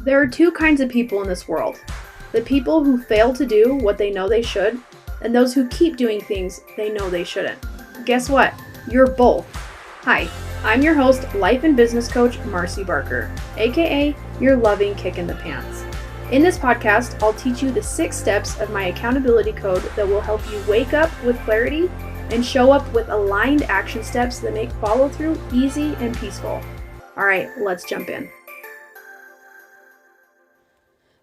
There are two kinds of people in this world. The people who fail to do what they know they should, and those who keep doing things they know they shouldn't. Guess what? You're both. Hi, I'm your host, life and business coach, Marcy Barker, aka your loving kick in the pants. In this podcast, I'll teach you the 6 steps of my accountability code that will help you wake up with clarity and show up with aligned action steps that make follow through easy and peaceful. All right, let's jump in.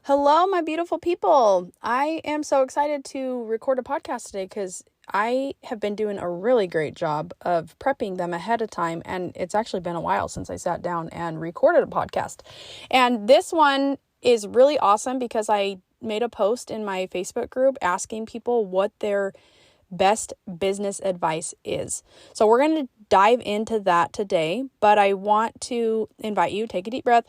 Hello, my beautiful people. I am so excited to record a podcast today because I have been doing a really great job of prepping them ahead of time. And it's actually been a while since I sat down and recorded a podcast. And this one is really awesome because I made a post in my Facebook group asking people what their best business advice is. So we're going to dive into that today, but I want to invite you, take a deep breath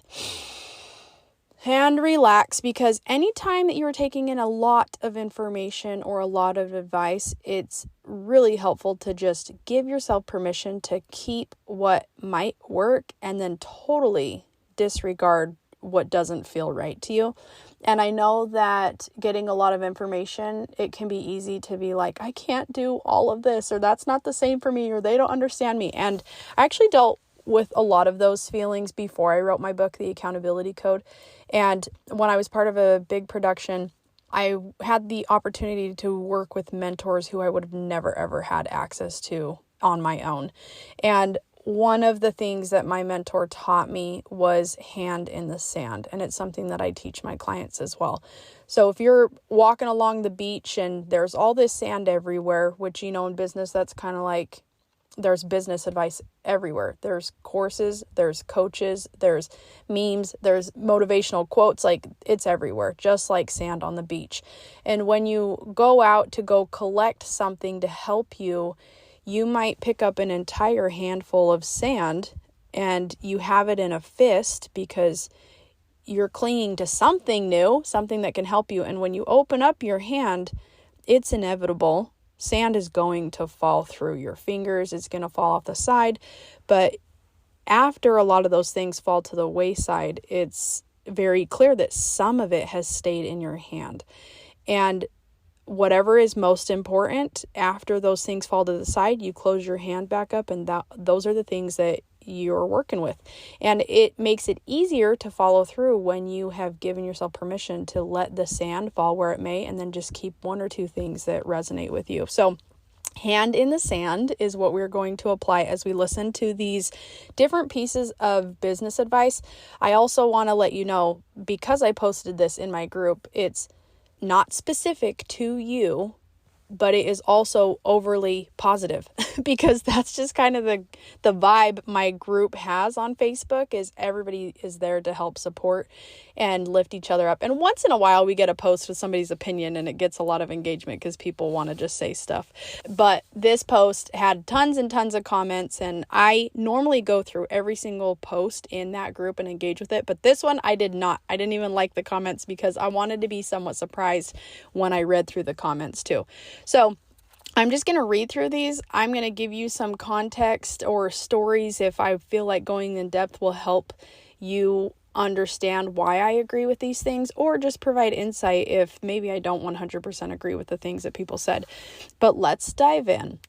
and relax, because anytime that you are taking in a lot of information or a lot of advice, it's really helpful to just give yourself permission to keep what might work and then totally disregard what doesn't feel right to you. And I know that getting a lot of information, it can be easy to be like, I can't do all of this, or that's not the same for me, or they don't understand me. And I actually dealt with a lot of those feelings before I wrote my book, The Accountability Code. And when I was part of a big production, I had the opportunity to work with mentors who I would have never, ever had access to on my own. And one of the things that my mentor taught me was hand in the sand. And it's something that I teach my clients as well. So if you're walking along the beach and there's all this sand everywhere, which, in business, that's kind of like there's business advice everywhere. There's courses, there's coaches, there's memes, there's motivational quotes, like it's everywhere, just like sand on the beach. And when you go out to go collect something to help you, you might pick up an entire handful of sand and you have it in a fist because you're clinging to something new, something that can help you. And when you open up your hand, it's inevitable. Sand is going to fall through your fingers. It's going to fall off the side. But after a lot of those things fall to the wayside, it's very clear that some of it has stayed in your hand. And whatever is most important, after those things fall to the side, you close your hand back up, and those are the things that you're working with. And it makes it easier to follow through when you have given yourself permission to let the sand fall where it may, and then just keep 1 or 2 things that resonate with you. So hand in the sand is what we're going to apply as we listen to these different pieces of business advice. I also want to let you know, because I posted this in my group, it's not specific to you, but it is also overly positive because that's just kind of the vibe my group has on Facebook, is everybody is there to help support and lift each other up. And once in a while we get a post with somebody's opinion and it gets a lot of engagement because people want to just say stuff. But this post had tons and tons of comments, and I normally go through every single post in that group and engage with it. But this one I did not. I didn't even like the comments because I wanted to be somewhat surprised when I read through the comments too. So I'm just going to read through these. I'm going to give you some context or stories if I feel like going in depth will help you understand why I agree with these things, or just provide insight if maybe I don't 100% agree with the things that people said. But let's dive in.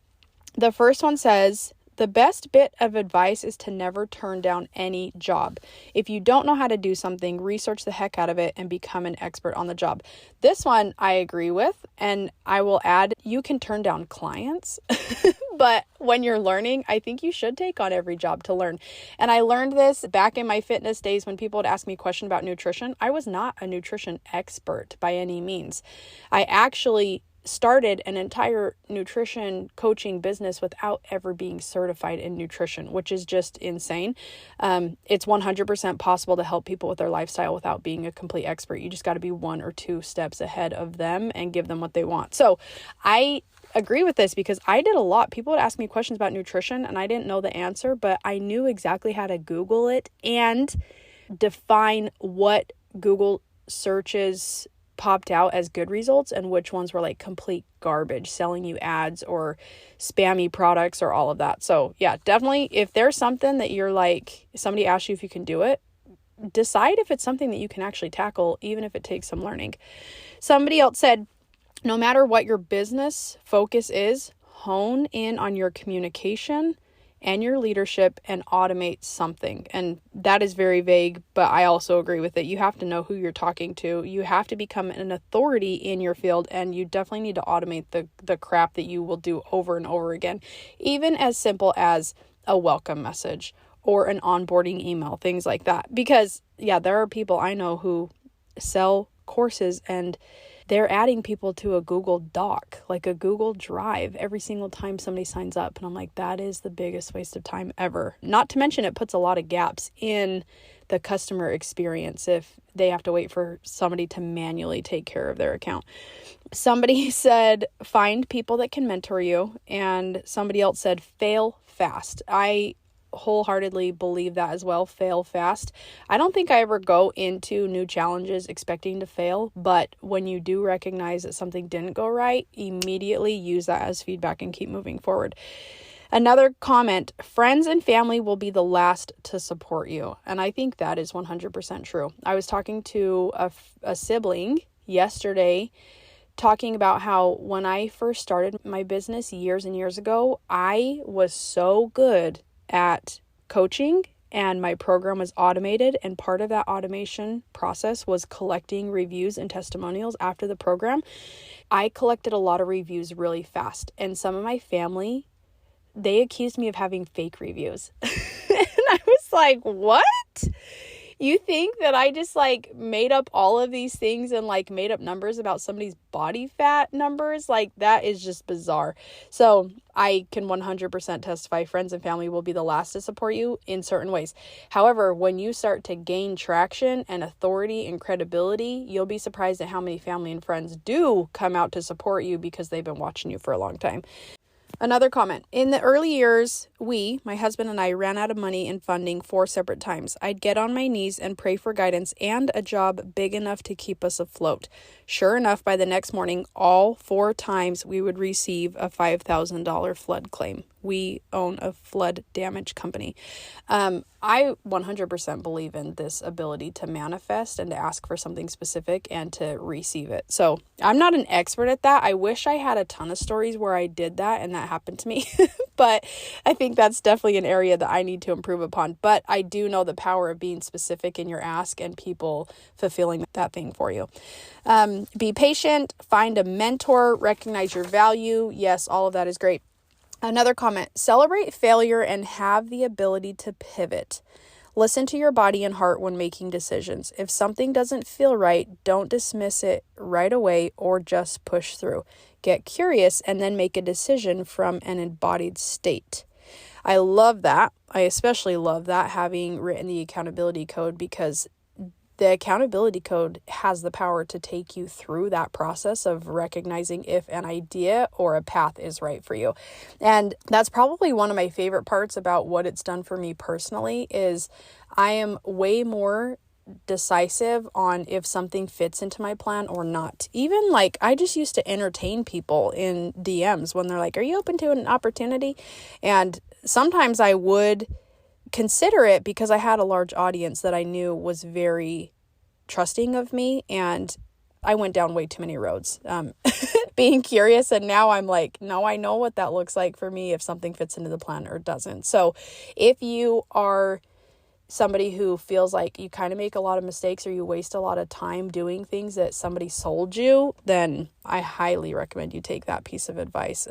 The first one says, the best bit of advice is to never turn down any job. If you don't know how to do something, research the heck out of it and become an expert on the job. This one I agree with, and I will add, you can turn down clients, but when you're learning, I think you should take on every job to learn. And I learned this back in my fitness days when people would ask me a question about nutrition. I was not a nutrition expert by any means. I actually started an entire nutrition coaching business without ever being certified in nutrition, which is just insane. It's 100% possible to help people with their lifestyle without being a complete expert. You just got to be 1 or 2 steps ahead of them and give them what they want. So I agree with this because I did a lot. People would ask me questions about nutrition and I didn't know the answer, but I knew exactly how to Google it and define what Google searches popped out as good results and which ones were like complete garbage, selling you ads or spammy products or all of that. So yeah, definitely if there's something that you're like, somebody asks you if you can do it, decide if it's something that you can actually tackle, even if it takes some learning. Somebody else said, no matter what your business focus is, hone in on your communication and your leadership and automate something. And that is very vague, but I also agree with it. You have to know who you're talking to. You have to become an authority in your field, and you definitely need to automate the crap that you will do over and over again, even as simple as a welcome message or an onboarding email, things like that. Because there are people I know who sell courses and they're adding people to a Google Doc, like a Google Drive, every single time somebody signs up. And I'm like, that is the biggest waste of time ever. Not to mention it puts a lot of gaps in the customer experience if they have to wait for somebody to manually take care of their account. Somebody said, find people that can mentor you. And somebody else said, fail fast. I wholeheartedly believe that as well. Fail fast. I don't think I ever go into new challenges expecting to fail, but when you do recognize that something didn't go right, immediately use that as feedback and keep moving forward. Another comment, friends and family will be the last to support you. And I think that is 100% true. I was talking to a sibling yesterday, talking about how when I first started my business years and years ago, I was so good at coaching and my program was automated, and part of that automation process was collecting reviews and testimonials after the program. I collected a lot of reviews really fast, and some of my family, they accused me of having fake reviews. And I was like, what? You think that I just made up all of these things and made up numbers about somebody's body fat numbers? That is just bizarre. So I can 100% testify friends and family will be the last to support you in certain ways. However, when you start to gain traction and authority and credibility, you'll be surprised at how many family and friends do come out to support you because they've been watching you for a long time. Another comment. In the early years, my husband and I, ran out of money and funding 4 separate times. I'd get on my knees and pray for guidance and a job big enough to keep us afloat. Sure enough, by the next morning, all 4 times we would receive a $5,000 flood claim. We own a flood damage company. I 100% believe in this ability to manifest and to ask for something specific and to receive it. So I'm not an expert at that. I wish I had a ton of stories where I did that and that happened to me. But I think that's definitely an area that I need to improve upon. But I do know the power of being specific in your ask and people fulfilling that thing for you. Be patient, find a mentor, recognize your value. Yes, all of that is great. Another comment, celebrate failure and have the ability to pivot. Listen to your body and heart when making decisions. If something doesn't feel right, don't dismiss it right away or just push through. Get curious and then make a decision from an embodied state. I love that. I especially love that, having written the accountability code, because the accountability code has the power to take you through that process of recognizing if an idea or a path is right for you. And that's probably one of my favorite parts about what it's done for me personally, is I am way more decisive on if something fits into my plan or not. Even I just used to entertain people in DMs when they're like, are you open to an opportunity? And sometimes I would consider it because I had a large audience that I knew was very trusting of me, and I went down way too many roads being curious, and now I'm like, no, I know what that looks like for me if something fits into the plan or doesn't. So if you are somebody who feels like you kind of make a lot of mistakes or you waste a lot of time doing things that somebody sold you, then I highly recommend you take that piece of advice.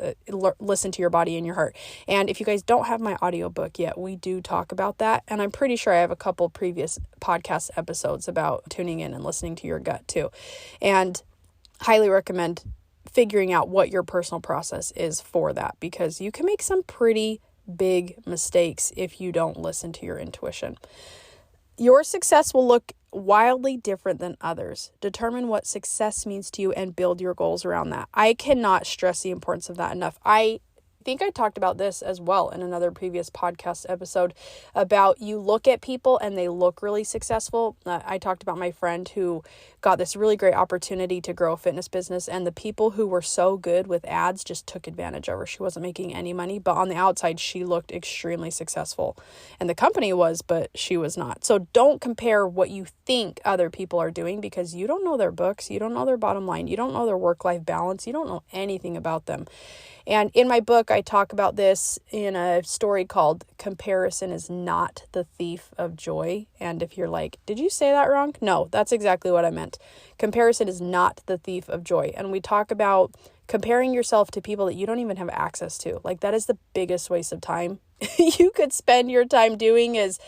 Listen to your body and your heart. And if you guys don't have my audiobook yet, we do talk about that. And I'm pretty sure I have a couple previous podcast episodes about tuning in and listening to your gut too. And highly recommend figuring out what your personal process is for that, because you can make some pretty big mistakes if you don't listen to your intuition. Your success will look wildly different than others. Determine what success means to you and build your goals around that. I cannot stress the importance of that enough. I think I talked about this as well in another previous podcast episode about you look at people and they look really successful. I talked about my friend who got this really great opportunity to grow a fitness business, and the people who were so good with ads just took advantage of her. She wasn't making any money, but on the outside, she looked extremely successful, and the company was, but she was not. So don't compare what you think other people are doing, because you don't know their books, you don't know their bottom line, you don't know their work-life balance, you don't know anything about them. And in my book, I talk about this in a story called Comparison is Not the Thief of Joy. And if you're like, did you say that wrong? No, that's exactly what I meant. Comparison is not the thief of joy. And we talk about comparing yourself to people that you don't even have access to. Like, that is the biggest waste of time you could spend your time doing, is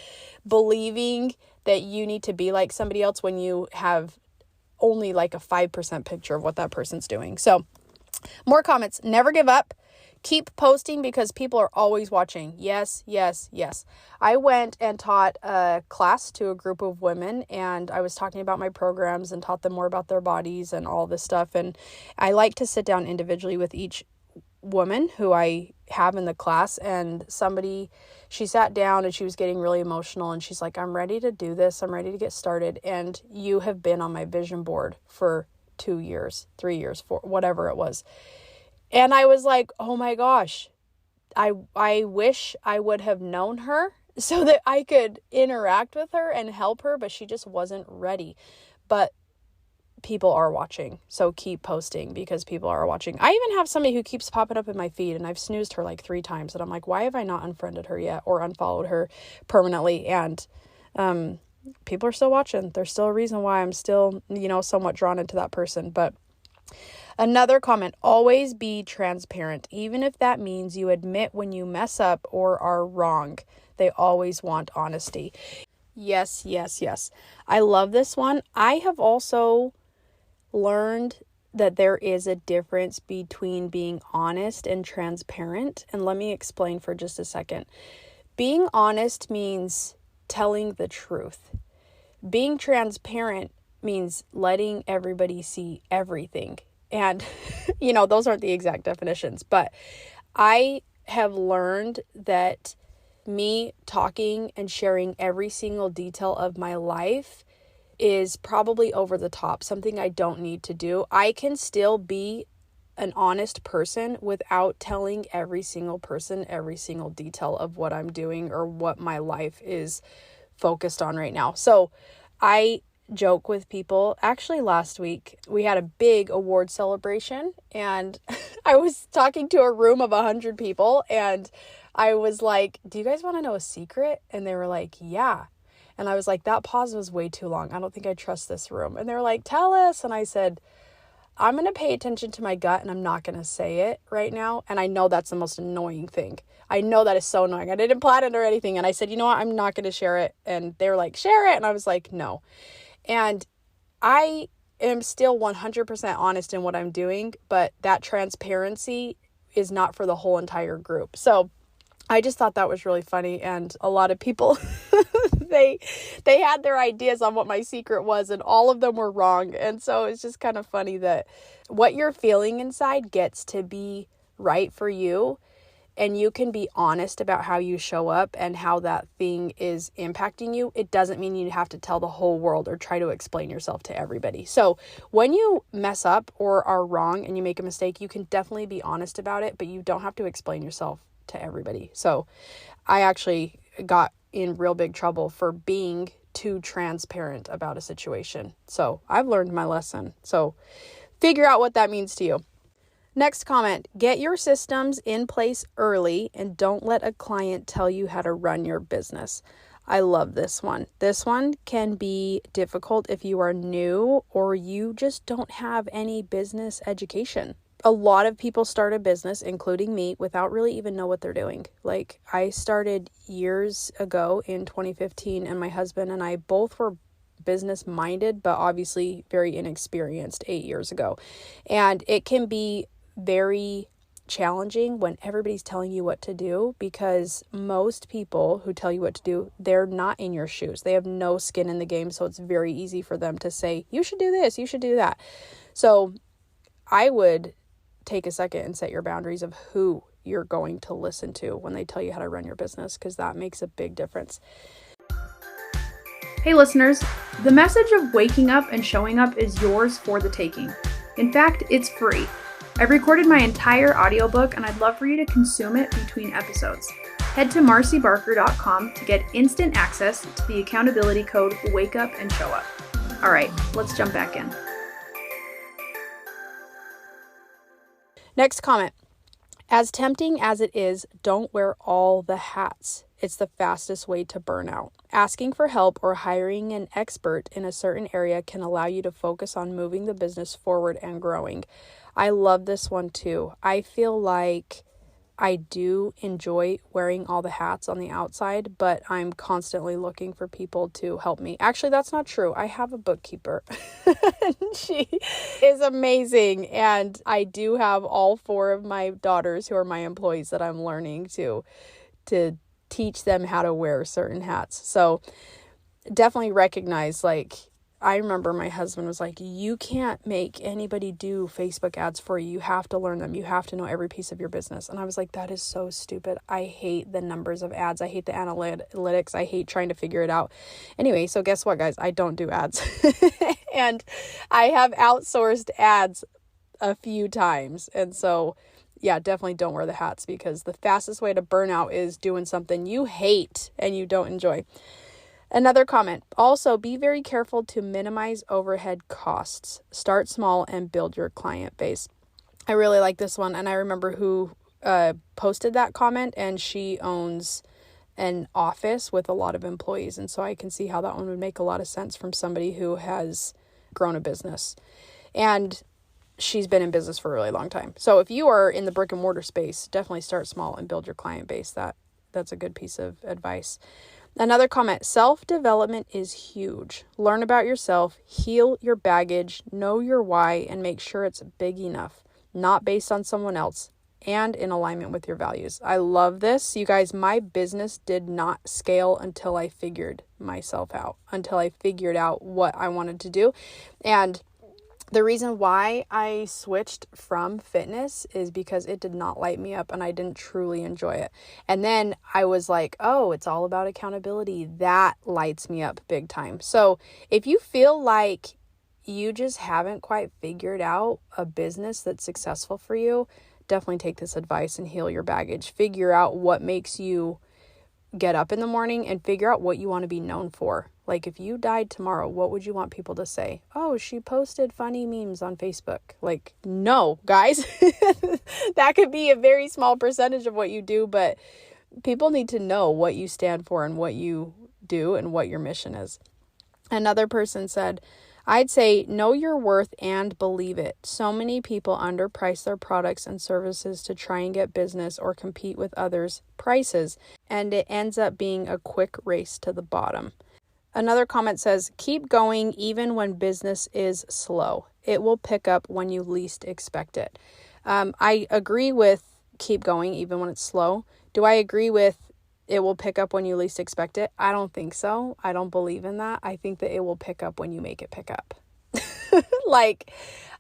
believing that you need to be like somebody else when you have only like a 5% picture of what that person's doing. So more comments. Never give up. Keep posting because people are always watching. Yes, yes, yes. I went and taught a class to a group of women, and I was talking about my programs and taught them more about their bodies and all this stuff. And I like to sit down individually with each woman who I have in the class, and she sat down and she was getting really emotional, and she's like, I'm ready to do this. I'm ready to get started. And you have been on my vision board for 2 years, 3 years, 4, whatever it was. And I was like, oh my gosh, I wish I would have known her so that I could interact with her and help her, but she just wasn't ready. But people are watching, so keep posting because people are watching. I even have somebody who keeps popping up in my feed, and I've snoozed her like 3 times, and I'm like, why have I not unfriended her yet or unfollowed her permanently? And people are still watching. There's still a reason why I'm still, somewhat drawn into that person. But another comment, always be transparent, even if that means you admit when you mess up or are wrong. They always want honesty. Yes, yes, yes. I love this one. I have also learned that there is a difference between being honest and transparent. And let me explain for just a second. Being honest means telling the truth. Being transparent means letting everybody see everything. And, those aren't the exact definitions, but I have learned that me talking and sharing every single detail of my life is probably over the top, something I don't need to do. I can still be an honest person without telling every single person every single detail of what I'm doing or what my life is focused on right now. So I joke with people. Actually, last week we had a big award celebration, and I was talking to a room of 100 people, and I was like, do you guys want to know a secret? And they were like, yeah. And I was like, that pause was way too long. I don't think I trust this room. And they were like, tell us. And I said, I'm going to pay attention to my gut, and I'm not going to say it right now. And I know that's the most annoying thing. I know that is so annoying. I didn't plan it or anything. And I said, you know what? I'm not going to share it. And they were like, share it. And I was like, no. And I am still 100% honest in what I'm doing, but that transparency is not for the whole entire group. So I just thought that was really funny. And a lot of people, they had their ideas on what my secret was, and all of them were wrong. And so it's just kind of funny that what you're feeling inside gets to be right for you. And you can be honest about how you show up and how that thing is impacting you. It doesn't mean you have to tell the whole world or try to explain yourself to everybody. So when you mess up or are wrong and you make a mistake, you can definitely be honest about it, but you don't have to explain yourself to everybody. So I actually got in real big trouble for being too transparent about a situation. So I've learned my lesson. So figure out what that means to you. Next comment, get your systems in place early and don't let a client tell you how to run your business. I love this one. This one can be difficult if you are new or you just don't have any business education. A lot of people start a business, including me, without really even know what they're doing. Like, I started years ago in 2015, and my husband and I both were business minded, but obviously very inexperienced 8 years ago. And it can be very challenging when everybody's telling you what to do, because most people who tell you what to do, they're not in your shoes. They have no skin in the game. So it's very easy for them to say, you should do this, you should do that. So I would take a second and set your boundaries of who you're going to listen to when they tell you how to run your business, because that makes a big difference. Hey listeners, the message of waking up and showing up is yours for the taking. In fact, it's free. I've recorded my entire audiobook and I'd love for you to consume it between episodes. Head to marcybarker.com to get instant access to the accountability code Wake Up and Show Up. All right, let's jump back in. Next comment. As tempting as it is, don't wear all the hats. It's the fastest way to burn out. Asking for help or hiring an expert in a certain area can allow you to focus on moving the business forward and growing. I love this one too. I feel like I do enjoy wearing all the hats on the outside, but I'm constantly looking for people to help me. Actually, that's not true. I have a bookkeeper. She is amazing. And I do have all 4 of my daughters who are my employees that I'm learning to teach them how to wear certain hats. So definitely recognize, like, I remember my husband was like, you can't make anybody do Facebook ads for you. You have to learn them. You have to know every piece of your business. And I was like, that is so stupid. I hate the numbers of ads. I hate the analytics. I hate trying to figure it out. Anyway, so guess what, guys? I don't do ads. And I have outsourced ads a few times. And so, yeah, definitely don't wear the hats, because the fastest way to burn out is doing something you hate and you don't enjoy. Another comment. Also, be very careful to minimize overhead costs. Start small and build your client base. I really like this one. And I remember who posted that comment, and she owns an office with a lot of employees. And so I can see how that one would make a lot of sense from somebody who has grown a business. And she's been in business for a really long time. So if you are in the brick and mortar space, definitely start small and build your client base. That's a good piece of advice. Another comment, self-development is huge. Learn about yourself, heal your baggage, know your why, and make sure it's big enough, not based on someone else, and in alignment with your values. I love this. You guys, my business did not scale until I figured myself out, until I figured out what I wanted to do. And the reason why I switched from fitness is because it did not light me up and I didn't truly enjoy it. And then I was like, oh, it's all about accountability. That lights me up big time. So if you feel like you just haven't quite figured out a business that's successful for you, definitely take this advice and heal your baggage. Figure out what makes you get up in the morning and figure out what you want to be known for. Like, if you died tomorrow, what would you want people to say? Oh, she posted funny memes on Facebook. Like, no, guys, that could be a very small percentage of what you do, but people need to know what you stand for and what you do and what your mission is. Another person said, I'd say know your worth and believe it. So many people underprice their products and services to try and get business or compete with others' prices, and it ends up being a quick race to the bottom. Another comment says, keep going even when business is slow. It will pick up when you least expect it. I agree with keep going even when it's slow. Do I agree with it will pick up when you least expect it? I don't think so. I don't believe in that. I think that it will pick up when you make it pick up. Like,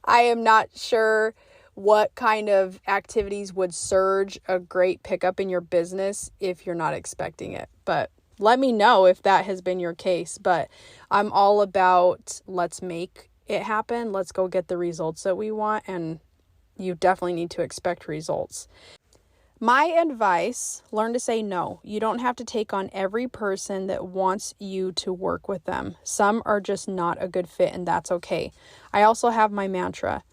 I am not sure what kind of activities would surge a great pickup in your business if you're not expecting it. But let me know if that has been your case. But I'm all about let's make it happen. Let's go get the results that we want. And you definitely need to expect results. My advice, learn to say no. You don't have to take on every person that wants you to work with them. Some are just not a good fit, and that's okay. I also have my mantra.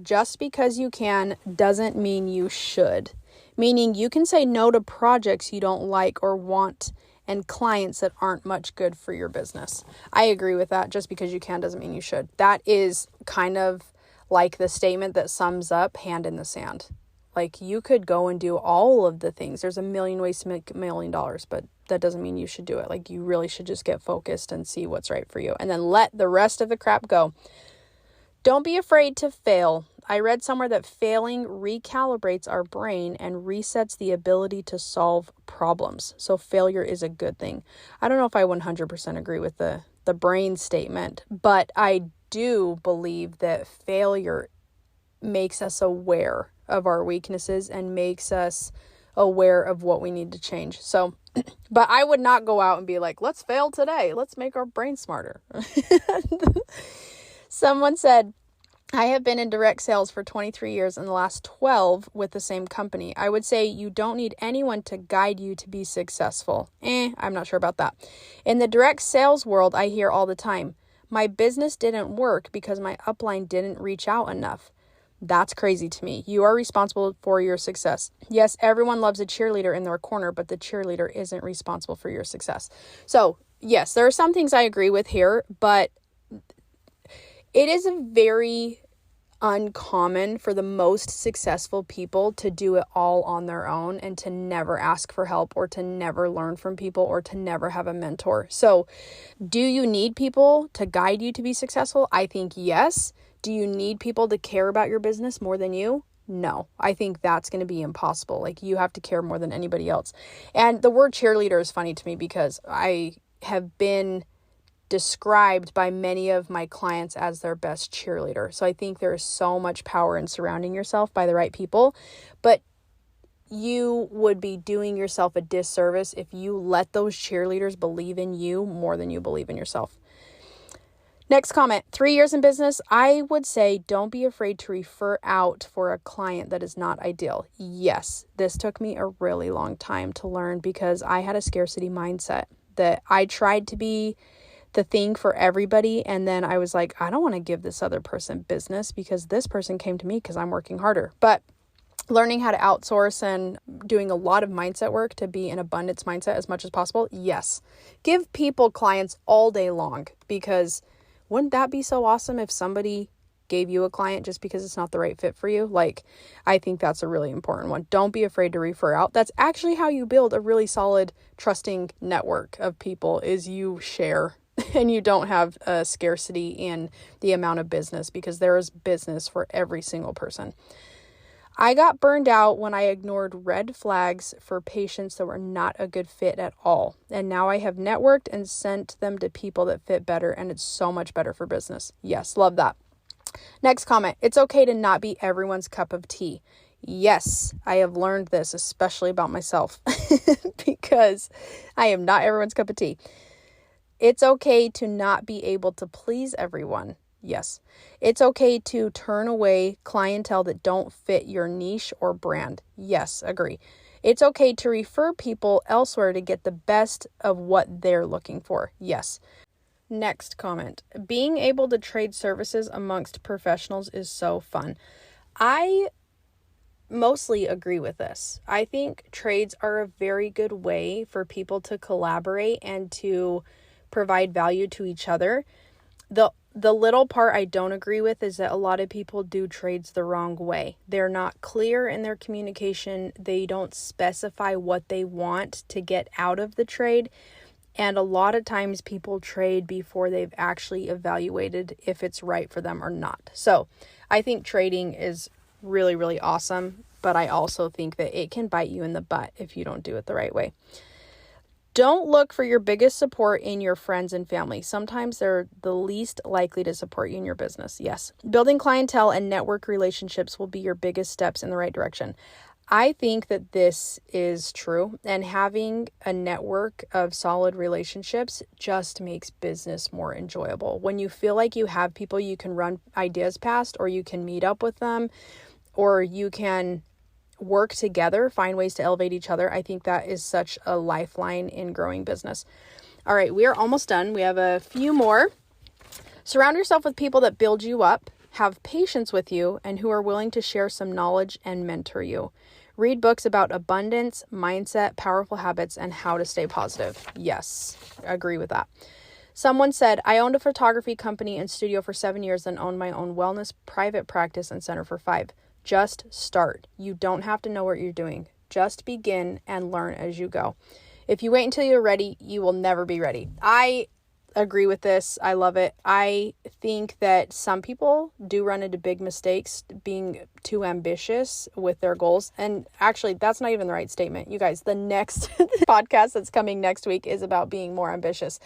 Just because you can doesn't mean you should. Meaning you can say no to projects you don't like or want and clients that aren't much good for your business. I agree with that. Just because you can doesn't mean you should. That is kind of like the statement that sums up hand in the sand. Like, you could go and do all of the things. There's a million ways to make $1 million, but that doesn't mean you should do it. Like, you really should just get focused and see what's right for you. And then let the rest of the crap go. Don't be afraid to fail. I read somewhere that failing recalibrates our brain and resets the ability to solve problems. So failure is a good thing. I don't know if I 100% agree with the brain statement, but I do believe that failure makes us aware of our weaknesses and makes us aware of what we need to change. So, but I would not go out and be like, let's fail today. Let's make our brain smarter. Someone said, I have been in direct sales for 23 years and the last 12 with the same company. I would say you don't need anyone to guide you to be successful. I'm not sure about that. In the direct sales world, I hear all the time, my business didn't work because my upline didn't reach out enough. That's crazy to me. You are responsible for your success. Yes, everyone loves a cheerleader in their corner, but the cheerleader isn't responsible for your success. So yes, there are some things I agree with here, but it is a very uncommon for the most successful people to do it all on their own and to never ask for help or to never learn from people or to never have a mentor. So do you need people to guide you to be successful? I think yes. Do you need people to care about your business more than you? No, I think that's going to be impossible. Like, you have to care more than anybody else. And the word cheerleader is funny to me because I have been described by many of my clients as their best cheerleader. So I think there is so much power in surrounding yourself by the right people, but you would be doing yourself a disservice if you let those cheerleaders believe in you more than you believe in yourself. Next comment, 3 years in business, I would say don't be afraid to refer out for a client that is not ideal. Yes, this took me a really long time to learn because I had a scarcity mindset that I tried to be the thing for everybody. And then I was like, I don't want to give this other person business because this person came to me because I'm working harder. But learning how to outsource and doing a lot of mindset work to be an abundance mindset as much as possible. Yes. Give people clients all day long because wouldn't that be so awesome if somebody gave you a client just because it's not the right fit for you? Like, I think that's a really important one. Don't be afraid to refer out. That's actually how you build a really solid, trusting network of people is you share and you don't have a scarcity in the amount of business because there is business for every single person. I got burned out when I ignored red flags for patients that were not a good fit at all. And now I have networked and sent them to people that fit better, and it's so much better for business. Yes, love that. Next comment, it's okay to not be everyone's cup of tea. Yes, I have learned this, especially about myself, because I am not everyone's cup of tea. It's okay to not be able to please everyone. Yes. It's okay to turn away clientele that don't fit your niche or brand. Yes, agree. It's okay to refer people elsewhere to get the best of what they're looking for. Yes. Next comment. Being able to trade services amongst professionals is so fun. I mostly agree with this. I think trades are a very good way for people to collaborate and to provide value to each other. The little part I don't agree with is that a lot of people do trades the wrong way. They're not clear in their communication. They don't specify what they want to get out of the trade. And a lot of times people trade before they've actually evaluated if it's right for them or not. So I think trading is really, really awesome, but I also think that it can bite you in the butt if you don't do it the right way. Don't look for your biggest support in your friends and family. Sometimes they're the least likely to support you in your business. Yes. Building clientele and network relationships will be your biggest steps in the right direction. I think that this is true, and having a network of solid relationships just makes business more enjoyable. When you feel like you have people you can run ideas past, or you can meet up with them, or you can work together, find ways to elevate each other, I think that is such a lifeline in growing business. All right, we are almost done. We have a few more. Surround yourself with people that build you up, have patience with you, and who are willing to share some knowledge and mentor you. Read books about abundance, mindset, powerful habits, and how to stay positive. Yes, I agree with that. Someone said, I owned a photography company and studio for 7 years and owned my own wellness, private practice, and center for 5. Just start. You don't have to know what you're doing. Just begin and learn as you go. If you wait until you're ready, you will never be ready. I agree with this. I love it. I think that some people do run into big mistakes being too ambitious with their goals. And actually, that's not even the right statement. You guys, the next podcast that's coming next week is about being more ambitious.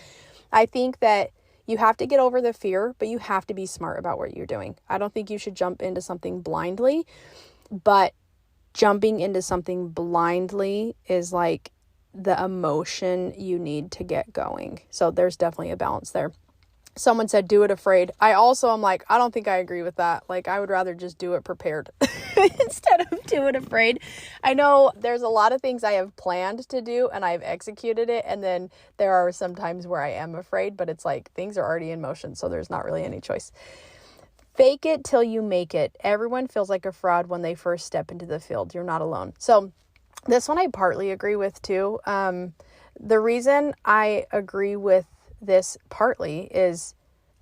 I think that you have to get over the fear, but you have to be smart about what you're doing. I don't think you should jump into something blindly. But jumping into something blindly is like the emotion you need to get going. So there's definitely a balance there. Someone said, do it afraid. I also am like, I don't think I agree with that. Like, I would rather just do it prepared instead of do it afraid. I know there's a lot of things I have planned to do and I've executed it. And then there are some times where I am afraid, but it's like things are already in motion. So there's not really any choice. Fake it till you make it. Everyone feels like a fraud when they first step into the field. You're not alone. So this one I partly agree with too. The reason I agree with this partly is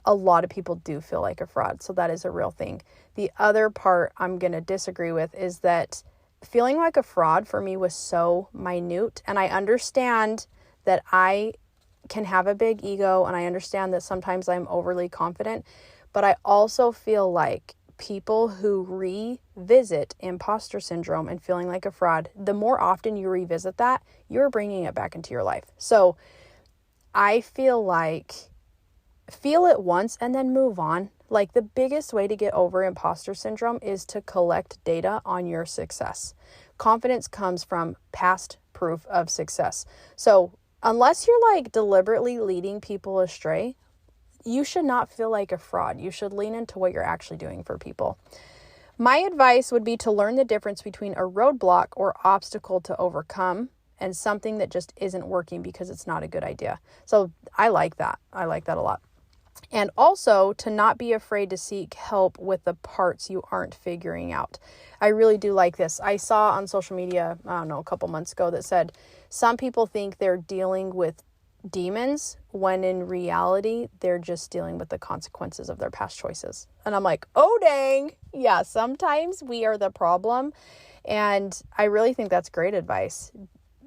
a lot of people do feel like a fraud. So that is a real thing. The other part I'm going to disagree with is that feeling like a fraud for me was so minute. And I understand that I can have a big ego and I understand that sometimes I'm overly confident, but I also feel like people who revisit imposter syndrome and feeling like a fraud, the more often you revisit that, you're bringing it back into your life. So I feel like feel it once and then move on. Like the biggest way to get over imposter syndrome is to collect data on your success. Confidence comes from past proof of success. So unless you're like deliberately leading people astray, you should not feel like a fraud. You should lean into what you're actually doing for people. My advice would be to learn the difference between a roadblock or obstacle to overcome and something that just isn't working because it's not a good idea. So I like that. I like that a lot. And also to not be afraid to seek help with the parts you aren't figuring out. I really do like this. I saw on social media, I don't know, a couple months ago that said some people think they're dealing with demons when in reality, they're just dealing with the consequences of their past choices. And I'm like, oh, dang. Yeah, sometimes we are the problem. And I really think that's great advice.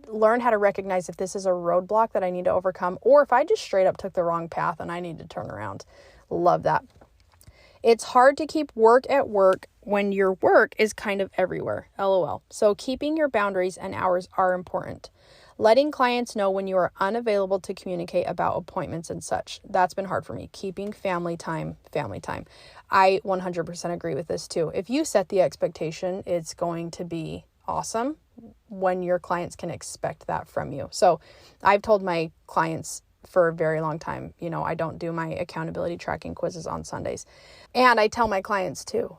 Learn how to recognize if this is a roadblock that I need to overcome, or if I just straight up took the wrong path and I need to turn around. Love that. It's hard to keep work at work when your work is kind of everywhere. LOL. So keeping your boundaries and hours are important. Letting clients know when you are unavailable to communicate about appointments and such. That's been hard for me. Keeping family time. I 100% agree with this too. If you set the expectation, it's going to be awesome when your clients can expect that from you. So I've told my clients for a very long time, I don't do my accountability tracking quizzes on Sundays. And I tell my clients too,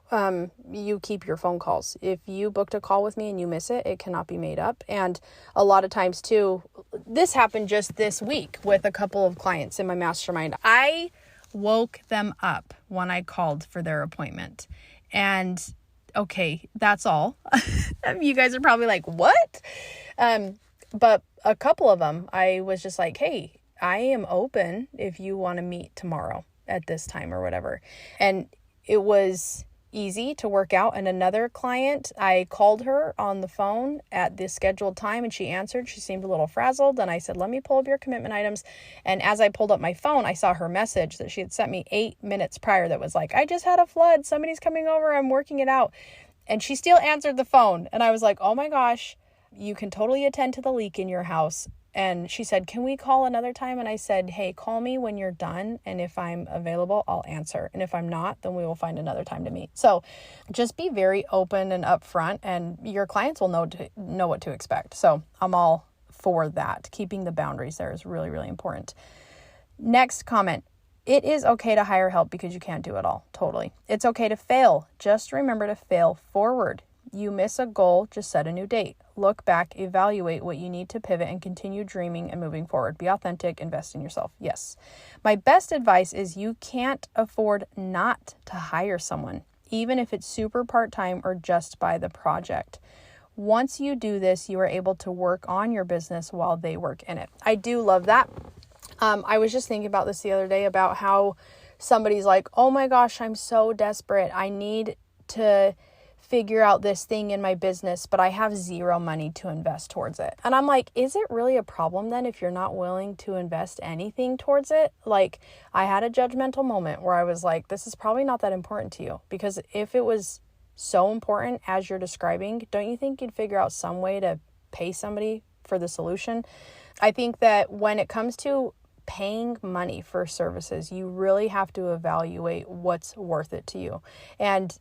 you keep your phone calls. If you booked a call with me and you miss it, it cannot be made up. And a lot of times too, this happened just this week with a couple of clients in my mastermind. I woke them up when I called for their appointment. And okay, that's all. You guys are probably like, what? But a couple of them, I was just like, hey, I am open if you want to meet tomorrow at this time or whatever. And it was easy to work out. And another client, I called her on the phone at the scheduled time and she answered. She seemed a little frazzled. And I said, let me pull up your commitment items. And as I pulled up my phone, I saw her message that she had sent me 8 minutes prior that was like, I just had a flood. Somebody's coming over. I'm working it out. And she still answered the phone. And I was like, oh my gosh, you can totally attend to the leak in your house. And she said, can we call another time? And I said, hey, call me when you're done. And if I'm available, I'll answer. And if I'm not, then we will find another time to meet. So just be very open and upfront and your clients will know what to expect. So I'm all for that. Keeping the boundaries there is really, really important. Next comment. It is okay to hire help because you can't do it all. Totally. It's okay to fail. Just remember to fail forward. You miss a goal, just set a new date. Look back, evaluate what you need to pivot and continue dreaming and moving forward. Be authentic, invest in yourself. Yes. My best advice is you can't afford not to hire someone, even if it's super part-time or just by the project. Once you do this, you are able to work on your business while they work in it. I do love that. I was just thinking about this the other day about how somebody's like, oh my gosh, I'm so desperate. I need to figure out this thing in my business, but I have zero money to invest towards it. And I'm like, is it really a problem then if you're not willing to invest anything towards it? Like, I had a judgmental moment where I was like, this is probably not that important to you, because if it was so important as you're describing, don't you think you'd figure out some way to pay somebody for the solution? I think that when it comes to paying money for services, you really have to evaluate what's worth it to you. And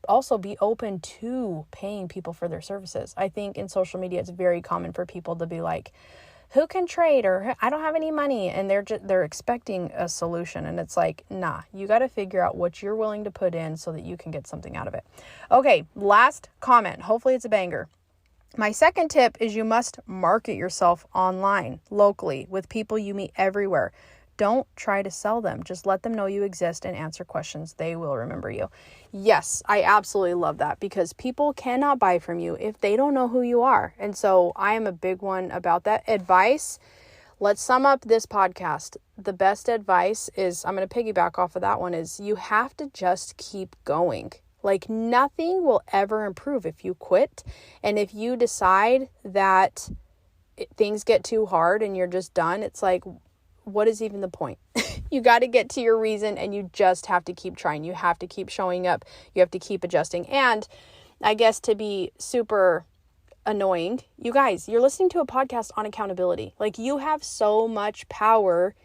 also be open to paying people for their services. I think in social media, it's very common for people to be like, who can trade, or I don't have any money, and they're expecting a solution, and it's like, nah, you got to figure out what you're willing to put in so that you can get something out of it. Okay, last comment. Hopefully it's a banger. My second tip is you must market yourself online, locally, with people you meet everywhere. Don't try to sell them. Just let them know you exist and answer questions. They will remember you. Yes, I absolutely love that, because people cannot buy from you if they don't know who you are. And so I am a big one about that. Advice. Let's sum up this podcast. The best advice is, I'm going to piggyback off of that one, is you have to just keep going. Like, nothing will ever improve if you quit. And if you decide that things get too hard and you're just done, it's like, what is even the point? You got to get to your reason, and you just have to keep trying. You have to keep showing up. You have to keep adjusting. And I guess, to be super annoying, you guys, you're listening to a podcast on accountability. Like, you have so much power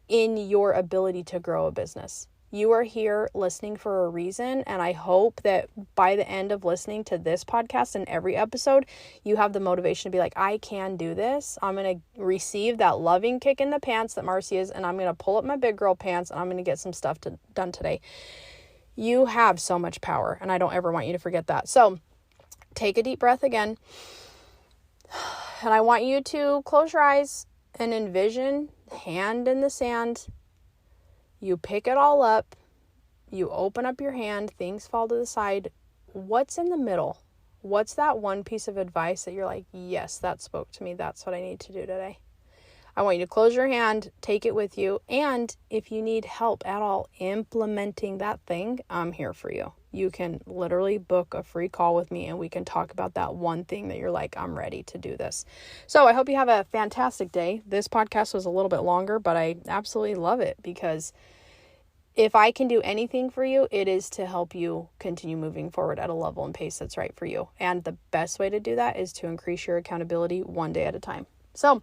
in your ability to grow a business. You are here listening for a reason, and I hope that by the end of listening to this podcast and every episode, you have the motivation to be like, I can do this. I'm going to receive that loving kick in the pants that Marcy is, and I'm going to pull up my big girl pants, and I'm going to get some stuff done today. You have so much power, and I don't ever want you to forget that. So take a deep breath again, and I want you to close your eyes and envision hand in the sand. You pick it all up, you open up your hand, things fall to the side. What's in the middle? What's that one piece of advice that you're like, yes, that spoke to me. That's what I need to do today. I want you to close your hand, take it with you. And if you need help at all implementing that thing, I'm here for you. You can literally book a free call with me, and we can talk about that one thing that you're like, I'm ready to do this. So I hope you have a fantastic day. This podcast was a little bit longer, but I absolutely love it, because if I can do anything for you, it is to help you continue moving forward at a level and pace that's right for you. And the best way to do that is to increase your accountability one day at a time. So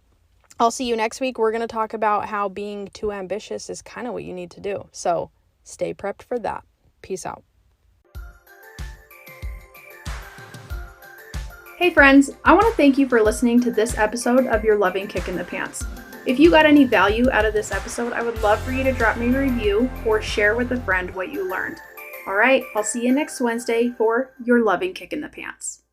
I'll see you next week. We're going to talk about how being too ambitious is kind of what you need to do. So stay prepped for that. Peace out. Hey friends, I want to thank you for listening to this episode of Your Loving Kick in the Pants. If you got any value out of this episode, I would love for you to drop me a review or share with a friend what you learned. All right, I'll see you next Wednesday for Your Loving Kick in the Pants.